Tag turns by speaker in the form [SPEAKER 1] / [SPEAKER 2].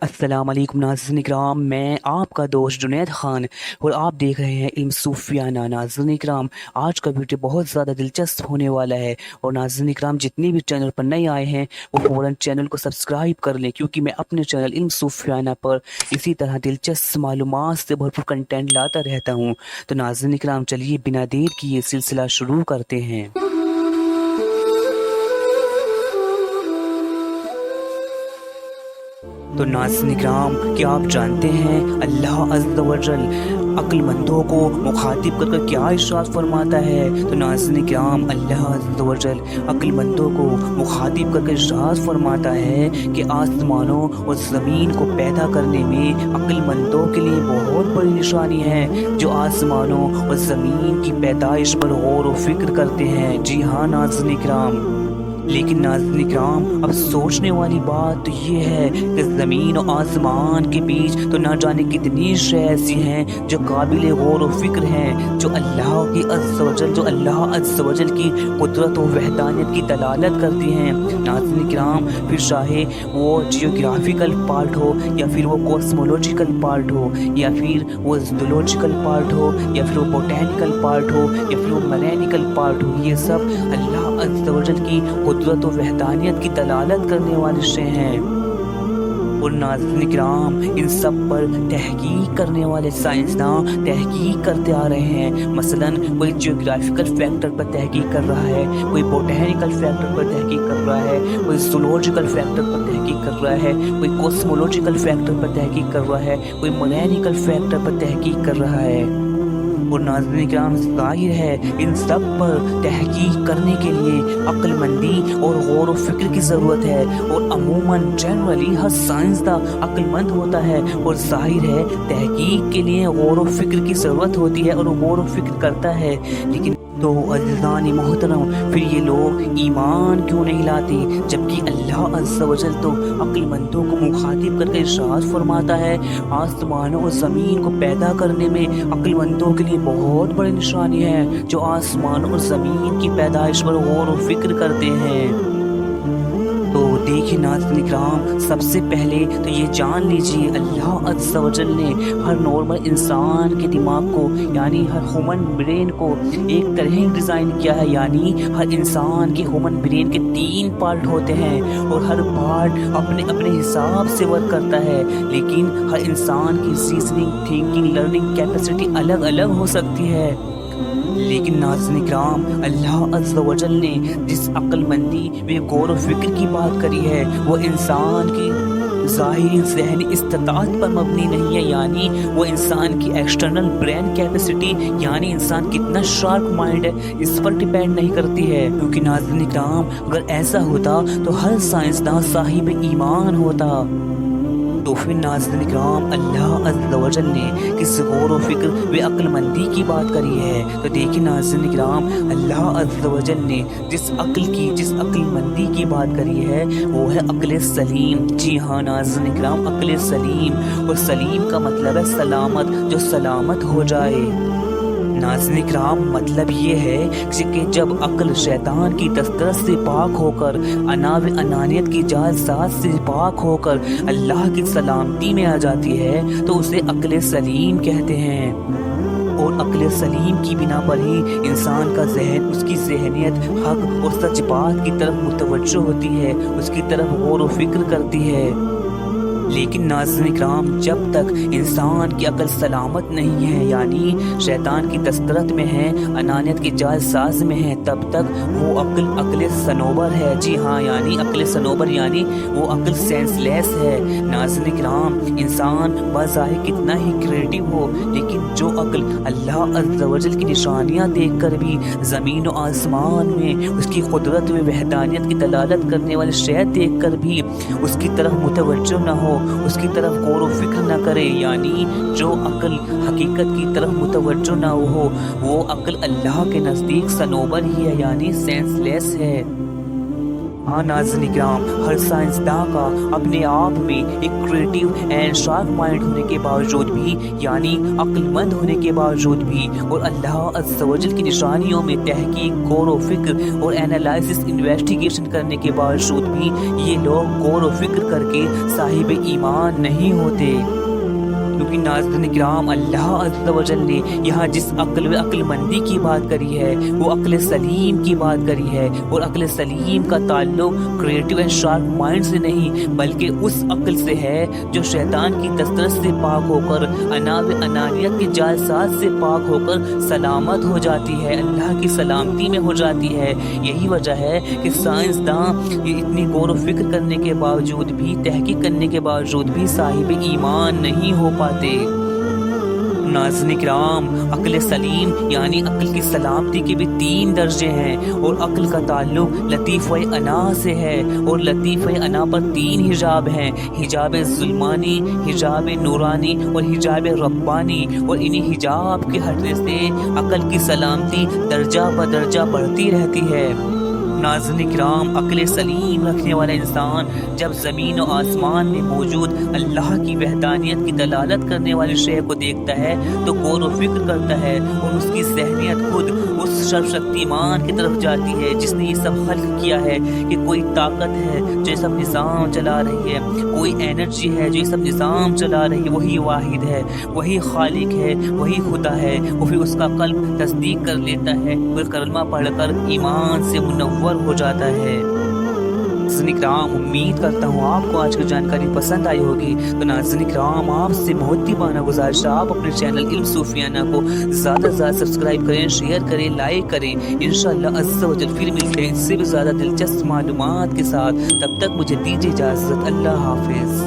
[SPEAKER 1] अस्सलाम वालेकुम नाज़रीन इकराम, मैं आपका दोस्त जुनैद ख़ान और आप देख रहे हैं इल्म सूफियाना। नाज़रीन इकराम, आज का वीडियो बहुत ज़्यादा दिलचस्प होने वाला है और नाज़रीन इकराम जितने भी चैनल पर नए आए हैं वो फ़ौरन चैनल को सब्सक्राइब कर लें, क्योंकि मैं अपने चैनल इल्म सूफियाना पर इसी तरह दिलचस्प मालूमात से भरपूर कंटेंट लाता रहता हूँ। तो नाज़रीन इकराम, चलिए बिना देर किए ये सिलसिला शुरू करते हैं। तो नाज़रीन इकराम, क्या आप जानते हैं अल्लाह अज़्ज़ व जल अक्लमंदों को मुखातिब कर क्या इरशाद फरमाता है? तो नाज़रीन इकराम, अल्लाह अज़्ज़ व जल अक्लमंदों को मुखातिब कर इरशाद फरमाता है कि आसमानों और ज़मीन को पैदा करने में अक्लमंदों के लिए बहुत बड़ी निशानी है, जो आसमानों और ज़मीन की पैदाइश पर गौर व फिक्र करते हैं। जी हाँ नाज़रीन इकराम, लेकिन नाज़रीन इकराम, अब सोचने वाली बात तो ये है कि ज़मीन और आसमान के बीच तो ना जाने कितनी शय ऐसी हैं जो काबिल गौर व फिक्र हैं, जो अल्लाह की अज़्ज़ व जल की कुदरत व वहदानियत की दलालत करती हैं। नाज़रीन इकराम, फिर चाहे वो जियोग्राफिकल पार्ट हो या फिर वो कॉस्मोलॉजिकल पार्ट हो या फिर वो ज़ूलॉजिकल पार्ट हो या फिर वो बोटैनिकल पार्ट हो या फिर वो मैकेनिकल पार्ट हो, ये सब अल्लाह अज़्ज़ व जल की कुदरत व वहदानियत की दलालत करने वाले शय हैं। और नाज़रीन इकराम, इन सब पर तहकीक करने वाले साइंसदान तहकीक करते आ रहे हैं। मसलन कोई जियोग्राफिकल फैक्टर पर तहकीक कर रहा है, कोई बोटैनिकल फैक्टर पर तहकीक कर रहा है, कोई ज़ूलॉजिकल फैक्टर पर तहकीक कर रहा है, कोई कॉस्मोलॉजिकल फैक्टर पर तहकीक कर रहा है, कोई मैकेनिकल फैक्टर पर तहकीक कर रहा है। और नाज़रीन इकराम, ज़ाहिर है इन सब पर तहकीक करने के लिए अक्लमंदी और गौर व फिक्र की ज़रूरत है, और अमूमन जनरली हर साइंसदान अक्लमंद होता है और ज़ाहिर है तहकीक के लिए गौर व फिक्र की ज़रूरत होती है और वो गौर व फिक्र करता है। लेकिन तो अज़ीज़ान मोहतरम, फिर ये लोग ईमान क्यों नहीं लाते, जबकि अल्लाह अज़्ज़ व जल तो अक्लमंदों को मुखातिब करके इरशाद फरमाता है आसमानों और ज़मीन को पैदा करने में अक्लमंदों के लिए बहुत बड़ी निशानी है, जो आसमान और ज़मीन की पैदाइश पर गौर व फिक्र करते हैं। तो देखिए नाज़रीन इकराम, सबसे पहले तो ये जान लीजिए अल्लाह अज़्ज़ व जल ने हर नॉर्मल इंसान के दिमाग को यानी हर ह्यूमन ब्रेन को एक तरह ही डिज़ाइन किया है। यानी हर इंसान के ह्यूमन ब्रेन के 3 पार्ट होते हैं और हर पार्ट अपने अपने हिसाब से वर्क करता है, लेकिन हर इंसान की रीजनिंग, थिंकिंग, लर्निंग कैपेसिटी अलग अलग हो सकती है। लेकिन नाज़रीन इकराम, अल्लाह अज़्ज़ व जल ने जिस अक्लमंदी व गौर व फिक्र की बात करी है वो इंसान की ज़ाहिरी ज़हनी इस्तिताअत पर मबनी नहीं है, यानी वो इंसान की एक्सटर्नल ब्रेन कैपेसिटी यानी इंसान कितना शार्प माइंड है इस पर डिपेंड नहीं करती है। क्योंकि नाज़रीन इकराम, अगर ऐसा होता तो हर साइंसदान साहिब ईमान होता। तो फिर नाज़रीन इकराम, अल्लाह अज़्ज़ व जल ने किस गौर व फिक्र व अक्लमंदी की बात करी है? तो देखिए नाज़रीन इकराम, अल्लाह अज़्ज़ व जल ने जिस अक्लमंदी की बात करी है वो है अक्ल सलीम। जी हाँ नाज़रीन इकराम, अक्ल सलीम, और सलीम का मतलब है सलामत, जो सलामत हो जाए। नाज़रीन इकराम, मतलब ये है कि जब अक्ल शैतान की दस्तरस से पाक होकर, अना व अनानियत की जालसात से पाक होकर अल्लाह की सलामती में आ जाती है तो उसे अक्ल सलीम कहते हैं। और अक्ल सलीम की बिना पर ही इंसान का जहन, उसकी ज़हनियत हक और सच बात की तरफ मुतवज्जो होती है, उसकी तरफ गौर व फिक्र करती है। लेकिन नाज़रीन इकराम, जब तक इंसान की अक्ल सलामत नहीं है यानी शैतान की दस्तरत में है, अनानियत की जालसाज में है, तब तक वो अक्ल सनोबर है। जी हाँ, यानी अक्ल सनोबर यानी वो अक्ल सेंसलेस है। नाज़रीन इकराम, इंसान बज़ाहिर कितना ही क्रिएटिव हो, लेकिन जो अक्ल अल्लाह अज़्ज़ व जल की निशानियाँ देख कर भी ज़मीन व आसमान में उसकी कुदरत व वहदानियत की दलालत करने वाले शय देख कर भी उसकी तरफ मुतवज्जो न हो, उसकी तरफ गौर व फिक्र न करे, यानी जो अक्ल हकीकत की तरफ मुतवज्जो न हो वो अक्ल अल्लाह के नज़दीक सनोबर ही है, यानी सेंसलेस है। ہاں ناظرین کرام، ہر سائنسداں کا اپنے آپ میں ایک کریٹیو اینڈ شارپ مائنڈ ہونے کے باوجود بھی، یعنی عقل مند ہونے کے باوجود بھی، اور اللہ عز و جل کی نشانیوں میں تحقیق، غور و فکر اور انالائسس انویسٹیگیشن کرنے کے باوجود بھی یہ لوگ غور و فکر کر کے صاحب ایمان نہیں ہوتے۔ کیونکہ ناظرین کرام، اللہ عز و جل نے یہاں جس عقل مندی کی بات کری ہے وہ عقل سلیم کی بات کری ہے، اور عقل سلیم کا تعلق کریٹو اینڈ شارپ مائنڈ سے نہیں بلکہ اس عقل سے ہے جو شیطان کی دسترس سے پاک ہو کر، انا و انانیت کے جالسات سے پاک ہو کر سلامت ہو جاتی ہے، اللہ کی سلامتی میں ہو جاتی ہے۔ یہی وجہ ہے کہ سائنسداں اتنی غور و فکر کرنے کے باوجود بھی، تحقیق کرنے کے باوجود بھی صاحب ایمان نہیں ہو پاتے۔ ناظرین کرام، عقل سلیم یعنی عقل کی سلامتی کے بھی 3 درجے ہیں، اور عقل کا تعلق لطیفہ انا سے ہے، اور لطیفہ انا پر 3 حجاب ہیں، حجاب ظلمانی، حجاب نورانی اور حجاب ربانی، اور انہی حجاب کے ہٹنے سے عقل کی سلامتی درجہ بدرجہ بڑھتی رہتی ہے۔ ناظرین کرام، عقل سلیم رکھنے والا انسان جب زمین و آسمان میں موجود اللہ کی وحدانیت کی دلالت کرنے والی شے کو دیکھتا ہے تو غور و فکر کرتا ہے، اور اس کی ذہنیت خود اس سرشتیمان کی طرف جاتی ہے جس نے یہ سب خلق کیا ہے، کہ کوئی طاقت ہے جو یہ سب نظام چلا رہی ہے، کوئی انرجی ہے جو یہ سب نظام چلا رہی ہے، وہی واحد ہے، وہی خالق ہے، وہی خدا ہے۔ وہ پھر اس کا قلب تصدیق کر لیتا ہے، پھر کلمہ پڑھ کر ایمان سے منور ہو جاتا ہے۔ ناظرین کرام، امید کرتا ہوں آپ کو آج کی جانکاری پسند آئی ہوگی۔ تو ناظرین کرام، آپ سے محبتانہ گزارش ہے آپ اپنے چینل علم صوفیانہ کو زیادہ سے زیادہ سبسکرائب کریں، شیئر کریں، لائک کریں۔ انشاءاللہ عز و جل پھر ملتے ہیں اس سے بھی زیادہ دلچسپ معلومات کے ساتھ۔ تب تک مجھے دیجیے اجازت، اللہ حافظ۔